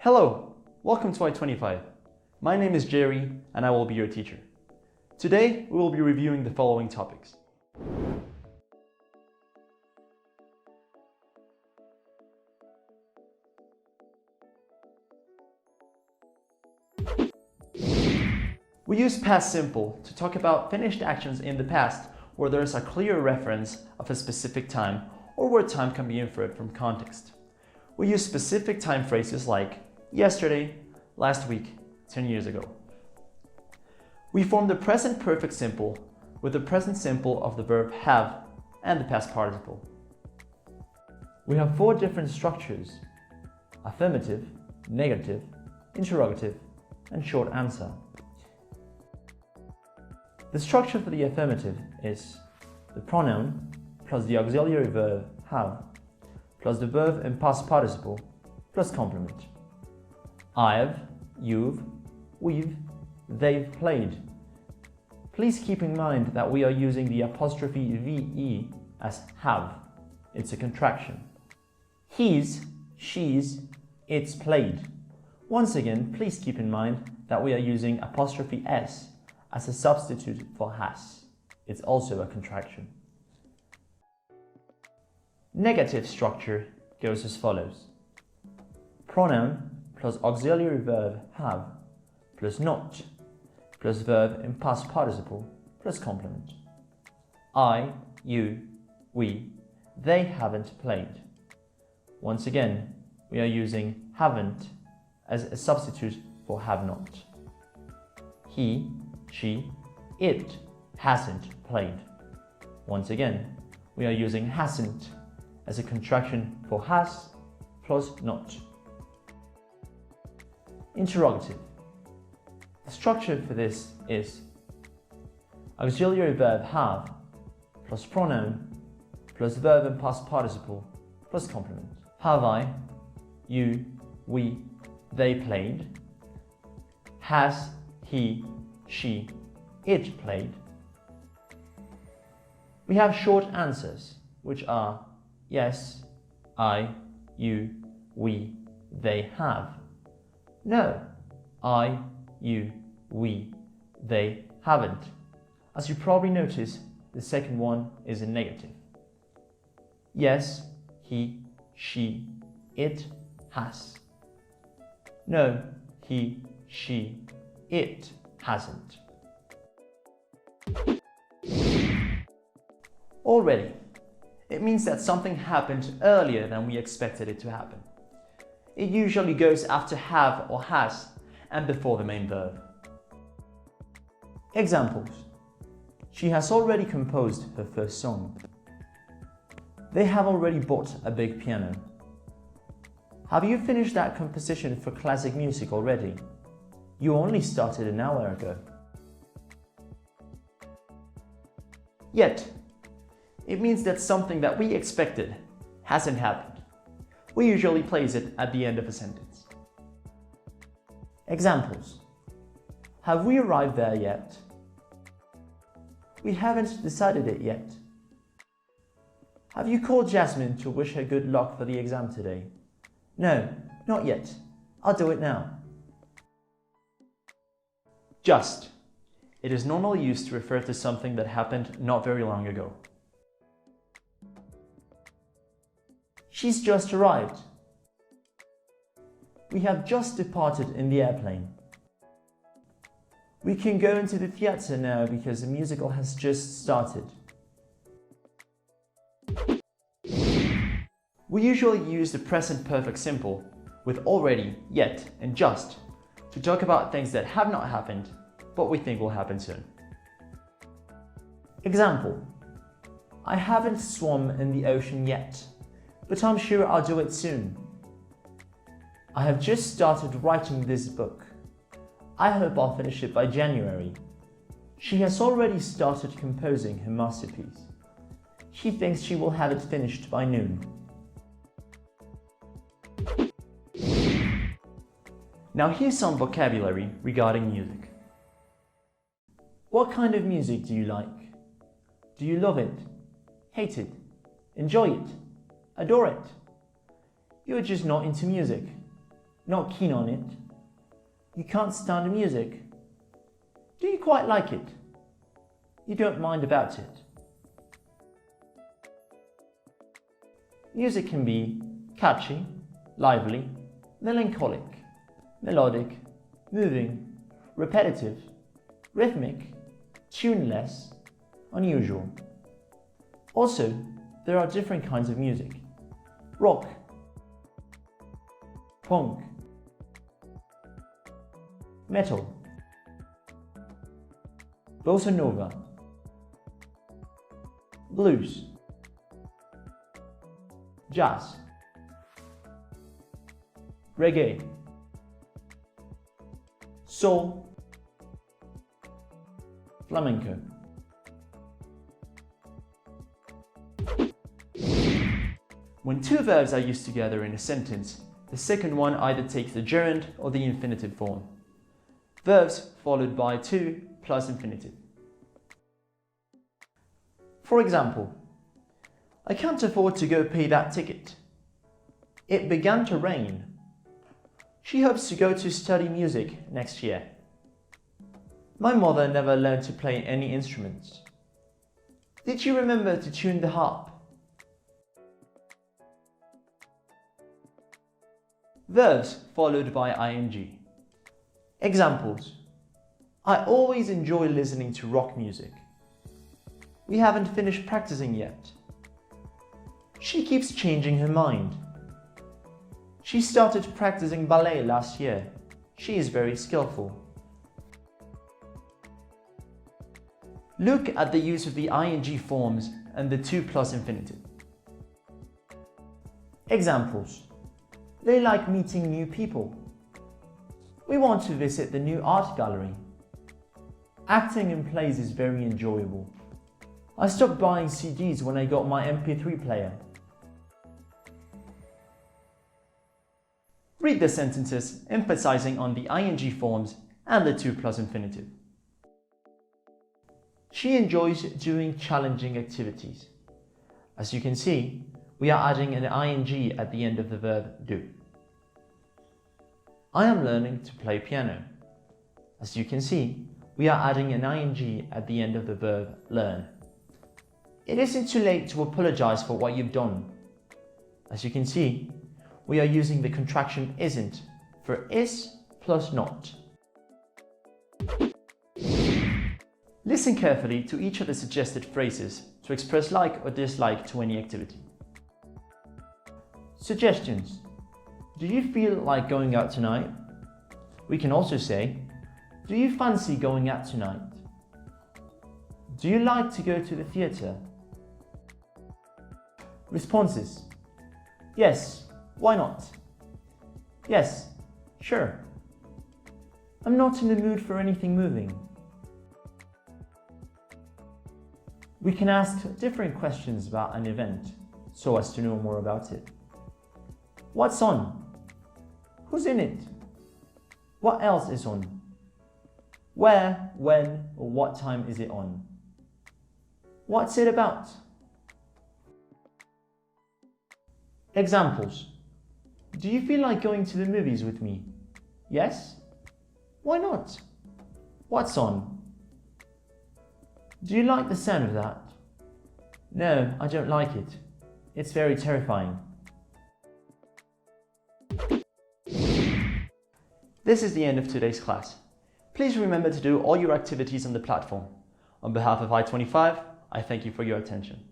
Hello, welcome to I25. My name is Jerry and I will be your teacher. Today we will be reviewing the following topics. We use past simple to talk about finished actions in the past where there is a clear reference of a specific time or where time can be inferred from context. We use specific time phrases like yesterday, last week, 10 years ago. We form the present perfect simple with the present simple of the verb have and the past participle. We have 4 different structures: affirmative, negative, interrogative, and short answer. The structure for the affirmative is the pronoun plus the auxiliary verb have plus the verb in past participle plus complement. I've, you've, we've, they've played. Please keep in mind that we are using the apostrophe VE as have. It's a contraction. He's, she's, it's played. Once again, please keep in mind that we are using apostrophe S as a substitute for has. It's also a contraction. Negative structure goes as follows: pronoun plus auxiliary verb have plus not plus verb in past participle plus complement. I, you, we, they haven't played. Once again, we are using haven't as a substitute for have not. He, she, it hasn't played. Once again, we are using hasn't as a contraction for has plus not. Interrogative. The structure for this is auxiliary verb have plus pronoun plus verb in past participle plus complement. Have I, you, we, they played? Has he, she, it played? We have short answers, which are yes, I, you, we, they have. No, I, you, we, they haven't. As you probably notice, the second one is a negative. Yes, he, she, it has. No, he, she, it hasn't. Already. It means that something happened earlier than we expected it to happen. It usually goes after have or has and before the main verb. Examples: she has already composed her first song. They have already bought a big piano. Have you finished that composition for classic music already? You only started an hour ago. Yet. It means that something that we expected hasn't happened. We usually place it at the end of a sentence. Examples: have we arrived there yet? We haven't decided it yet. Have you called Jasmine to wish her good luck for the exam today? No, not yet. I'll do it now. Just. It is normally used to refer to something that happened not very long ago. She's just arrived. We have just departed in the airplane. We can go into the theatre now because the musical has just started. We usually use the present perfect simple with already, yet, and just to talk about things that have not happened but we think will happen soon. Example: I haven't swum in the ocean yet, but I'm sure I'll do it soon. I have just started writing this book. I hope I'll finish it by January. She has already started composing her masterpiece. She thinks she will have it finished by noon. Now here's some vocabulary regarding music. What kind of music do you like? Do you love it? Hate it? Enjoy it? Adore it? You're just not into music. Not keen on it? You can't stand the music? Do you quite like it? You don't mind about it? Music can be catchy, lively, melancholic, melodic, moving, repetitive, rhythmic, tuneless, unusual. Also, there are different kinds of music: rock, punk, metal, bossa nova, blues, jazz, reggae, soul, flamenco. When two verbs are used together in a sentence, the second one either takes the gerund or the infinitive form. Verbs followed by to plus infinitive. For example, I can't afford to go pay that ticket. It began to rain. She hopes to go to study music next year. My mother never learned to play any instruments. Did you remember to tune the harp? Verbs followed by ing. Examples: I always enjoy listening to rock music. We haven't finished practicing yet. She keeps changing her mind. She started practicing ballet last year. She is very skillful. Look at the use of the ing forms and the to plus infinitive. Examples: they like meeting new people. We want to visit the new art gallery. Acting in plays is very enjoyable. I stopped buying CDs when I got my MP3 player. Read the sentences emphasizing on the ing forms and the to plus infinitive. She enjoys doing challenging activities. As you can see, we are adding an ing at the end of the verb do. I am learning to play piano. As you can see, we are adding an ing at the end of the verb learn. It isn't too late to apologize for what you've done. As you can see, we are using the contraction isn't for is plus not. Listen carefully to each of the suggested phrases to express like or dislike to any activity. Suggestions: do you feel like going out tonight? We can also say, do you fancy going out tonight? Do you like to go to the theatre? Responses: yes, why not? Yes, sure. I'm not in the mood for anything moving. We can ask different questions about an event so as to know more about it. What's on? Who's in it? What else is on? Where, when, or what time is it on? What's it about? Examples: do you feel like going to the movies with me? Yes? Why not? What's on? Do you like the sound of that? No, I don't like it. It's very terrifying. This is the end of today's class. Please remember to do all your activities on the platform. On behalf of I25, I thank you for your attention.